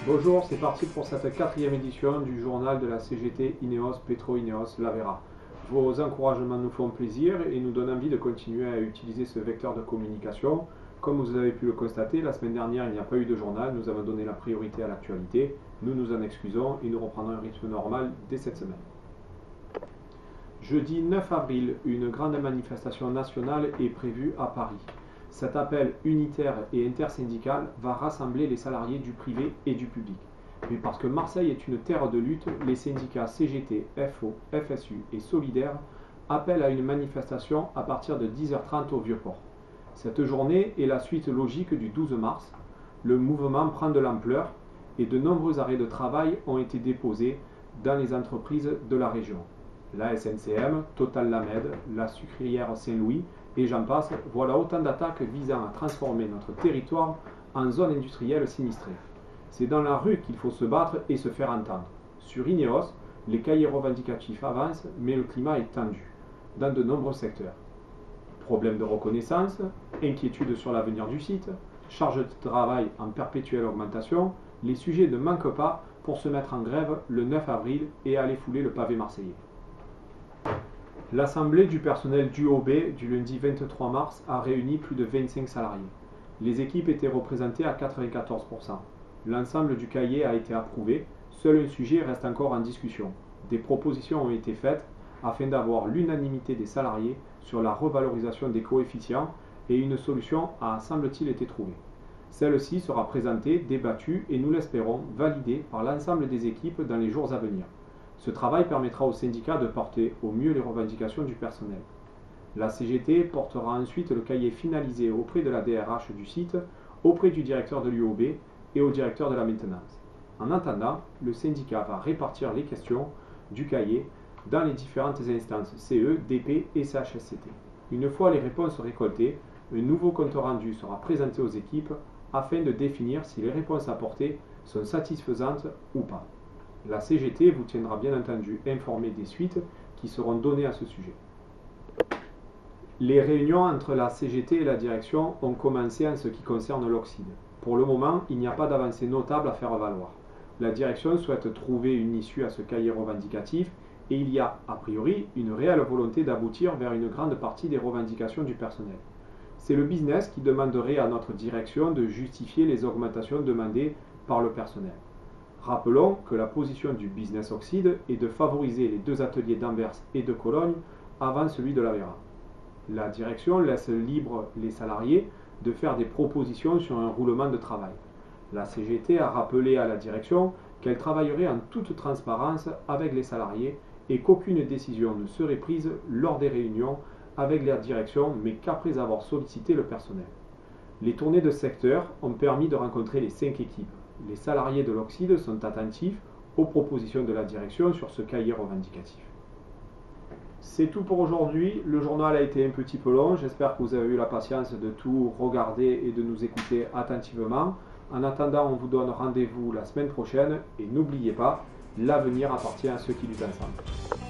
Bonjour, c'est parti pour cette quatrième édition du journal de la CGT Ineos Petro Ineos Lavera. Vos encouragements nous font plaisir et nous donnent envie de continuer à utiliser ce vecteur de communication. Comme vous avez pu le constater, la semaine dernière il n'y a pas eu de journal, nous avons donné la priorité à l'actualité. Nous nous en excusons et nous reprendrons un rythme normal dès cette semaine. Jeudi 9 avril, une grande manifestation nationale est prévue à Paris. Cet appel unitaire et intersyndical va rassembler les salariés du privé et du public. Mais parce que Marseille est une terre de lutte, les syndicats CGT, FO, FSU et Solidaires appellent à une manifestation à partir de 10h30 au Vieux-Port. Cette journée est la suite logique du 12 mars. Le mouvement prend de l'ampleur et de nombreux arrêts de travail ont été déposés dans les entreprises de la région. La SNCM, Total Lamed, la sucrière Saint-Louis et j'en passe, voilà autant d'attaques visant à transformer notre territoire en zone industrielle sinistrée. C'est dans la rue qu'il faut se battre et se faire entendre. Sur Ineos, les cahiers revendicatifs avancent, mais le climat est tendu dans de nombreux secteurs. Problèmes de reconnaissance, inquiétudes sur l'avenir du site, charge de travail en perpétuelle augmentation, les sujets ne manquent pas pour se mettre en grève le 9 avril et aller fouler le pavé marseillais. L'Assemblée du personnel du OB du lundi 23 mars a réuni plus de 25 salariés. Les équipes étaient représentées à 94%. L'ensemble du cahier a été approuvé, seul un sujet reste encore en discussion. Des propositions ont été faites afin d'avoir l'unanimité des salariés sur la revalorisation des coefficients et une solution a, semble-t-il, été trouvée. Celle-ci sera présentée, débattue et nous l'espérons validée par l'ensemble des équipes dans les jours à venir. Ce travail permettra aux syndicats de porter au mieux les revendications du personnel. La CGT portera ensuite le cahier finalisé auprès de la DRH du site, auprès du directeur de l'UOB et au directeur de la maintenance. En attendant, le syndicat va répartir les questions du cahier dans les différentes instances CE, DP et CHSCT. Une fois les réponses récoltées, un nouveau compte rendu sera présenté aux équipes afin de définir si les réponses apportées sont satisfaisantes ou pas. La CGT vous tiendra bien entendu informé des suites qui seront données à ce sujet. Les réunions entre la CGT et la direction ont commencé en ce qui concerne l'oxyde. Pour le moment, il n'y a pas d'avancée notable à faire valoir. La direction souhaite trouver une issue à ce cahier revendicatif et il y a, a priori, une réelle volonté d'aboutir vers une grande partie des revendications du personnel. C'est le business qui demanderait à notre direction de justifier les augmentations demandées par le personnel. Rappelons que la position du business oxyde est de favoriser les deux ateliers d'Anvers et de Cologne avant celui de l'Aveyron. La direction laisse libre les salariés de faire des propositions sur un roulement de travail. La CGT a rappelé à la direction qu'elle travaillerait en toute transparence avec les salariés et qu'aucune décision ne serait prise lors des réunions avec la direction, mais qu'après avoir sollicité le personnel. Les tournées de secteur ont permis de rencontrer les 5 équipes. Les salariés de l'Oxyde sont attentifs aux propositions de la direction sur ce cahier revendicatif. C'est tout pour aujourd'hui. Le journal a été un petit peu long. J'espère que vous avez eu la patience de tout regarder et de nous écouter attentivement. En attendant, on vous donne rendez-vous la semaine prochaine et n'oubliez pas, l'avenir appartient à ceux qui luttent ensemble.